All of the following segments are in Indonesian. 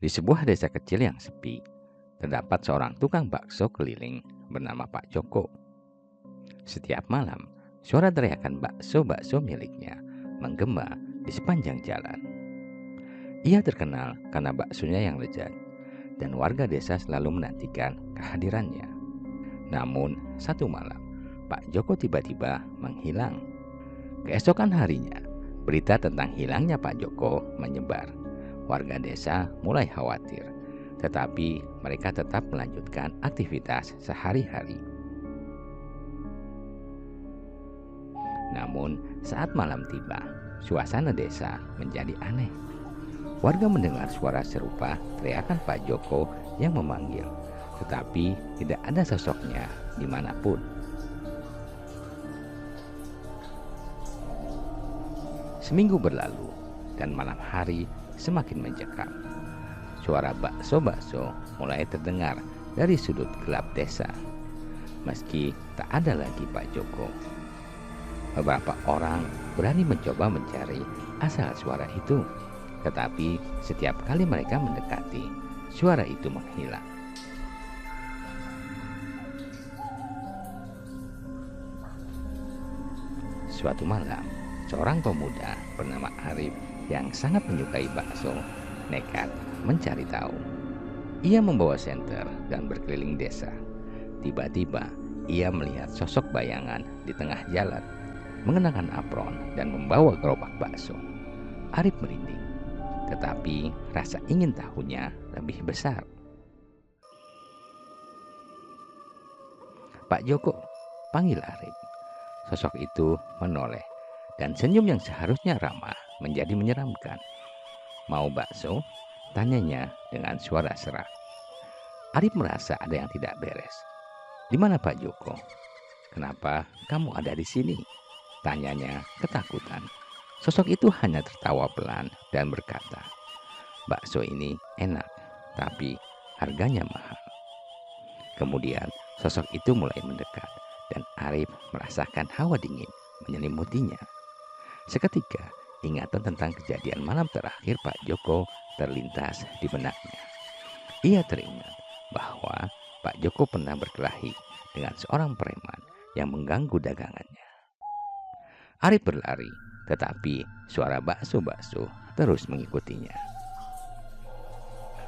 Di sebuah desa kecil yang sepi, terdapat seorang tukang bakso keliling bernama Pak Joko. Setiap malam, suara teriakan bakso-bakso miliknya menggema di sepanjang jalan. Ia terkenal karena baksonya yang lezat, dan warga desa selalu menantikan kehadirannya. Namun, satu malam, Pak Joko tiba-tiba menghilang. Keesokan harinya, berita tentang hilangnya Pak Joko menyebar. Warga desa mulai khawatir, tetapi mereka tetap melanjutkan aktivitas sehari-hari. Namun, saat malam tiba, suasana desa menjadi aneh. Warga mendengar suara serupa teriakan Pak Joko yang memanggil, tetapi tidak ada sosoknya dimanapun. Seminggu berlalu, dan malam hari semakin mencekam. Suara bakso-bakso mulai terdengar dari sudut gelap desa. Meski tak ada lagi Pak Joko, beberapa orang berani mencoba mencari asal suara itu. Tetapi setiap kali mereka mendekati, suara itu menghilang. Suatu malam, seorang pemuda bernama Arif yang sangat menyukai bakso nekat mencari tahu. Ia membawa senter dan berkeliling desa. Tiba-tiba, ia melihat sosok bayangan di tengah jalan, mengenakan apron dan membawa gerobak bakso. Arif merinding, tetapi rasa ingin tahunya lebih besar. "Pak Joko," panggil Arif. Sosok itu menoleh, dan senyum yang seharusnya ramah menjadi menyeramkan. "Mau bakso?" tanyanya dengan suara serak. Arif merasa ada yang tidak beres. "Di mana Pak Joko? Kenapa kamu ada di sini?" tanyanya ketakutan. Sosok itu hanya tertawa pelan dan berkata, "Bakso ini enak, tapi harganya mahal." Kemudian sosok itu mulai mendekat, dan Arif merasakan hawa dingin menyelimutinya. Seketika, ingatan tentang kejadian malam terakhir Pak Joko terlintas di benaknya. Ia teringat bahwa Pak Joko pernah berkelahi dengan seorang preman yang mengganggu dagangannya. Arif berlari, tetapi suara bakso-bakso terus mengikutinya.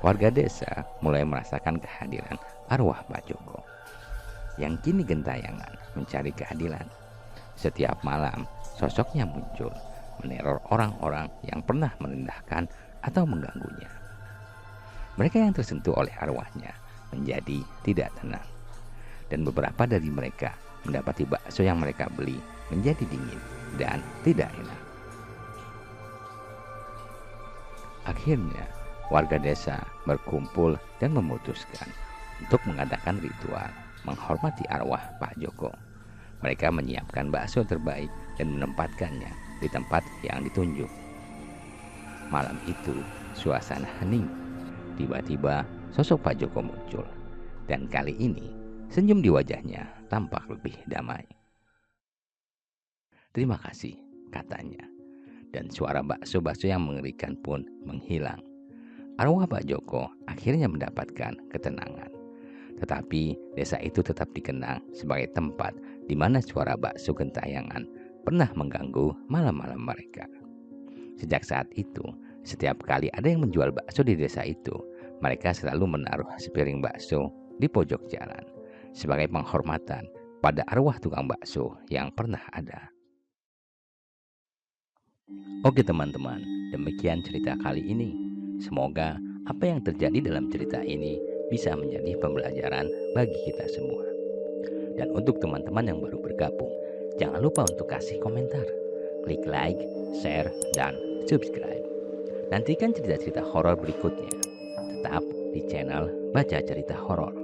Warga desa mulai merasakan kehadiran arwah Pak Joko, yang kini gentayangan mencari keadilan. Setiap malam, sosoknya muncul, meneror orang-orang yang pernah merendahkan atau mengganggunya. Mereka yang tersentuh oleh arwahnya menjadi tidak tenang, dan beberapa dari mereka mendapati bakso yang mereka beli menjadi dingin dan tidak enak. Akhirnya, warga desa berkumpul dan memutuskan untuk mengadakan ritual menghormati arwah Pak Joko. Mereka menyiapkan bakso terbaik dan menempatkannya di tempat yang ditunjuk. Malam itu, suasana hening. Tiba-tiba, sosok Pak Joko muncul, dan kali ini senyum di wajahnya tampak lebih damai. "Terima kasih," katanya, dan suara bakso-bakso yang mengerikan pun menghilang. Arwah Pak Joko akhirnya mendapatkan ketenangan. Tetapi desa itu tetap dikenang sebagai tempat di mana suara bakso gentayangan pernah mengganggu malam-malam mereka. Sejak saat itu, setiap kali ada yang menjual bakso di desa itu, mereka selalu menaruh sepiring bakso di pojok jalan sebagai penghormatan pada arwah tukang bakso yang pernah ada. Oke teman-teman, demikian cerita kali ini. Semoga apa yang terjadi dalam cerita ini bisa menjadi pembelajaran bagi kita semua. Dan untuk teman-teman yang baru bergabung, jangan lupa untuk kasih komentar, klik like, share, dan subscribe. Nantikan cerita-cerita horor berikutnya. Tetap di channel Baca Cerita Horor.